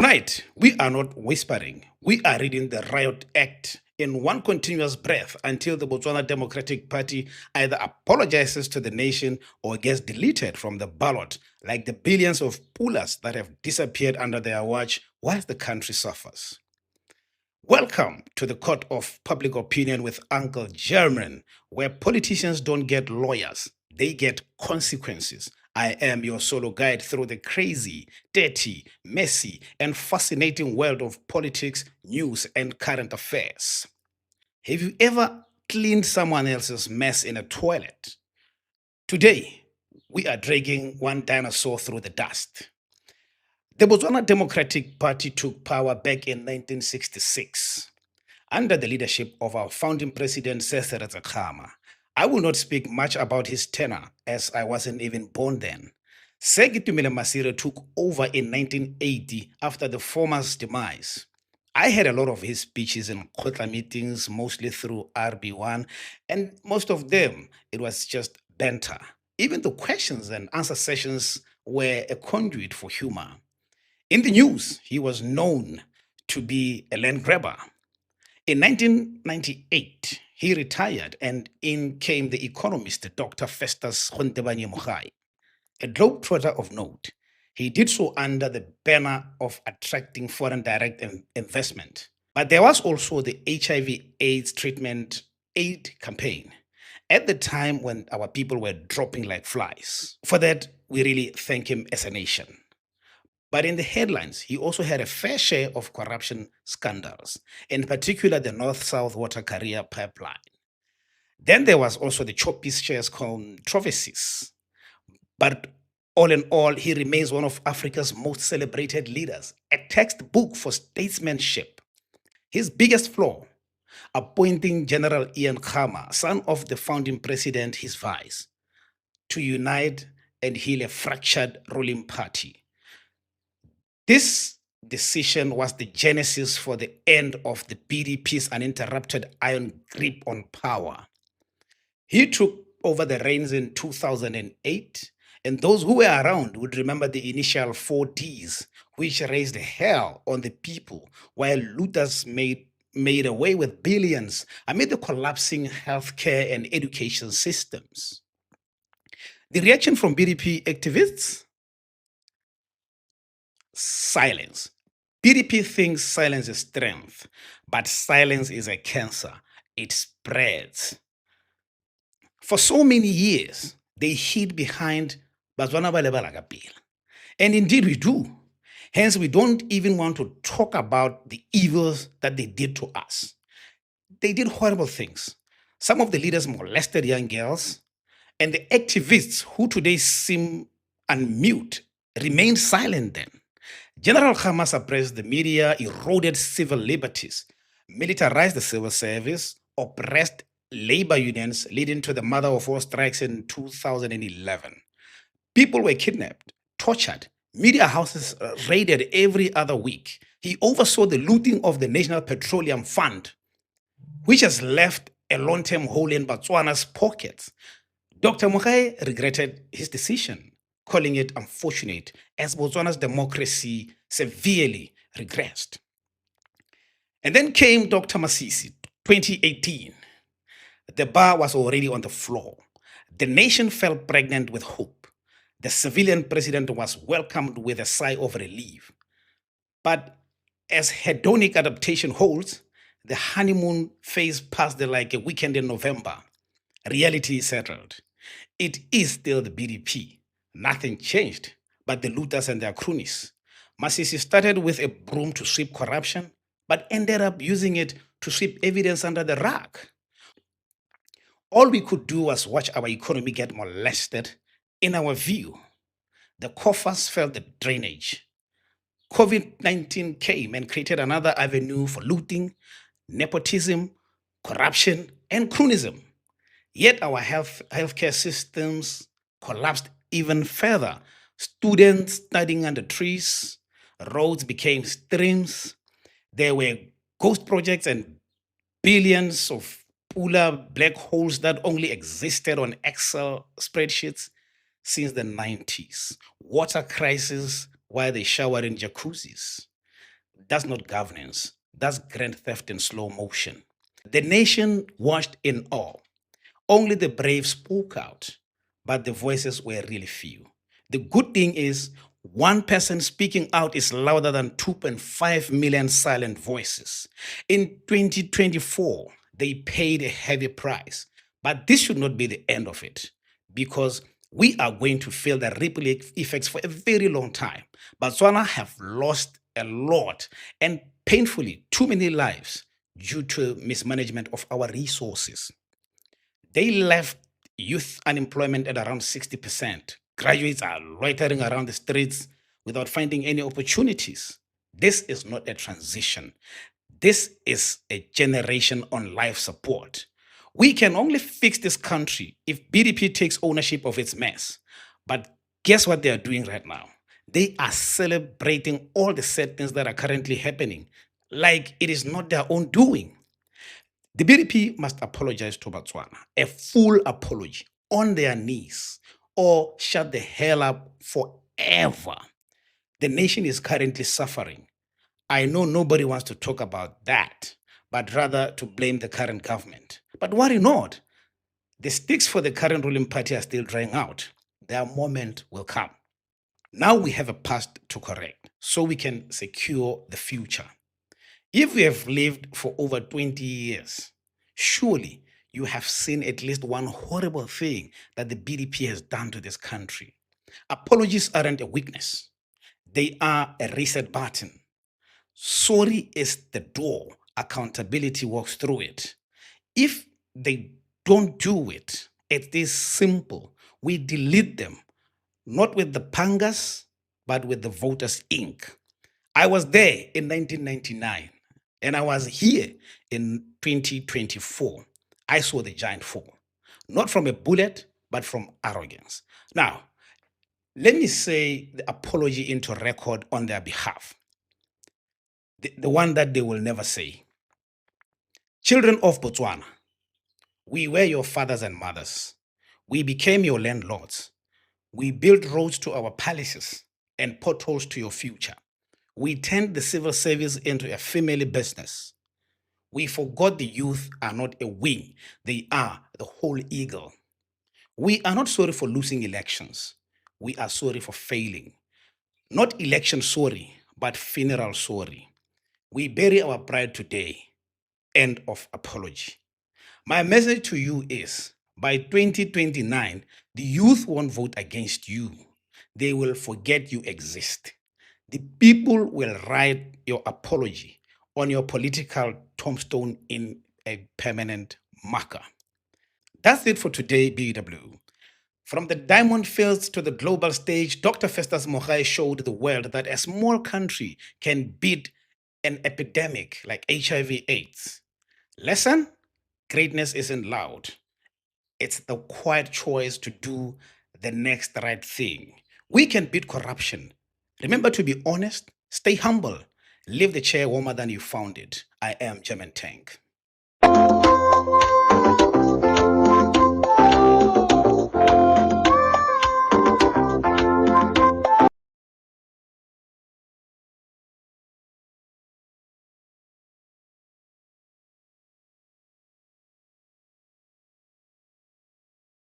Tonight, we are not whispering. We are reading the Riot Act in one continuous breath until the Botswana Democratic Party either apologizes to the nation or gets deleted from the ballot, like the billions of pulas that have disappeared under their watch whilst the country suffers. Welcome to the Court of Public Opinion with Uncle German, where politicians don't get lawyers, they get consequences. I am your solo guide through the crazy, dirty, messy, and fascinating world of politics, news, and current affairs. Have you ever cleaned someone else's mess in a toilet? Today, we are dragging one dinosaur through the dust. The Botswana Democratic Party took power back in 1966 under the leadership of our founding president, Cesar Khama. I will not speak much about his tenure as I wasn't even born then. Segitumile Masire took over in 1980 after the former's demise. I heard a lot of his speeches in Kotla meetings, mostly through RB1, and most of them, it was just banter. Even the questions and answer sessions were a conduit for humor. In the news, he was known to be a land grabber. In 1998, he retired and in came the economist Dr. Festus Gontebanye Mogai, a globetrotter of note. He did so under the banner of attracting foreign direct investment. But there was also the HIV/AIDS treatment aid campaign at the time when our people were dropping like flies. For that, we really thank him as a nation. But in the headlines, he also had a fair share of corruption scandals, in particular the North-South Water Carrier Pipeline. Then there was also the Choppies shares controversies. But all in all, he remains one of Africa's most celebrated leaders, a textbook for statesmanship. His biggest flaw, appointing General Ian Khama, son of the founding president, his vice, to unite and heal a fractured ruling party. This decision was the genesis for the end of the BDP's uninterrupted iron grip on power. He took over the reins in 2008, and those who were around would remember the initial 4Ds, which raised hell on the people, while looters made away with billions amid the collapsing healthcare and education systems. The reaction from BDP activists? Silence. BDP thinks silence is strength, but silence is a cancer. It spreads. For so many years, they hid behind Bazwana ba lebala ka pele. And indeed we do. Hence, we don't even want to talk about the evils that they did to us. They did horrible things. Some of the leaders molested young girls, and the activists who today seem unmute remained silent then. General Khama suppressed the media, eroded civil liberties, militarized the civil service, oppressed labor unions, leading to the mother of all strikes in 2011. People were kidnapped, tortured, media houses raided every other week. He oversaw the looting of the National Petroleum Fund, which has left a long-term hole in Botswana's pockets. Dr. Mogai regretted his decision, calling it unfortunate as Botswana's democracy severely regressed. And then came Dr. Masisi, 2018. The bar was already on the floor. The nation fell pregnant with hope. The civilian president was welcomed with a sigh of relief. But as hedonic adaptation holds, the honeymoon phase passed like a weekend in November. Reality settled. It is still the BDP. Nothing changed but the looters and their cronies. Masisi started with a broom to sweep corruption, but ended up using it to sweep evidence under the rug. All we could do was watch our economy get molested. In our view, the coffers felt the drainage. COVID-19 came and created another avenue for looting, nepotism, corruption, and cronyism. Yet our healthcare systems collapsed even further. Students studying under trees, roads became streams. There were ghost projects and billions of polar black holes that only existed on Excel spreadsheets since the 90s. Water crisis while they shower in jacuzzis. That's not governance. That's grand theft in slow motion. The nation watched in awe. Only the brave spoke out, but the voices were really few. The good thing is, one person speaking out is louder than 2.5 million silent voices. In 2024, they paid a heavy price, but this should not be the end of it because we are going to feel the ripple effects for a very long time. Botswana have lost a lot and painfully too many lives due to mismanagement of our resources. They left youth unemployment at around 60%. Graduates are loitering around the streets without finding any opportunities. This is not a transition. This is a generation on life support. We can only fix this country if BDP takes ownership of its mess. But guess what they are doing right now? They are celebrating all the sad things that are currently happening, like it is not their own doing. The BDP must apologize to Botswana, a full apology on their knees, or shut the hell up forever. The nation is currently suffering. I know nobody wants to talk about that, but rather to blame the current government. But worry not. The sticks for the current ruling party are still drying out. Their moment will come. Now we have a past to correct so we can secure the future. If you have lived for over 20 years, surely you have seen at least one horrible thing that the BDP has done to this country. Apologies aren't a weakness, they are a reset button. Sorry is the door, accountability walks through it. If they don't do it, it is simple. We delete them, not with the pangas, but with the voters' ink. I was there in 1999 and I was here in 2024. I saw the giant fall, not from a bullet, but from arrogance. Now, let me say the apology into record on their behalf, the one that they will never say. Children of Botswana, we were your fathers and mothers. We became your landlords. We built roads to our palaces and potholes to your future. We turned the civil service into a family business. We forgot the youth are not a wing, they are the whole eagle. We are not sorry for losing elections. We are sorry for failing. Not election sorry, but funeral sorry. We bury our pride today. End of apology. My message to you is by 2029, the youth won't vote against you. They will forget you exist. The people will write your apology on your political tombstone in a permanent marker. That's it for today, BW. From the diamond fields to the global stage, Dr. Festus Mogai showed the world that a small country can beat an epidemic like HIV/AIDS. Lesson? Greatness isn't loud. It's the quiet choice to do the next right thing. We can beat corruption. Remember to be honest, stay humble, leave the chair warmer than you found it. I am German Tank.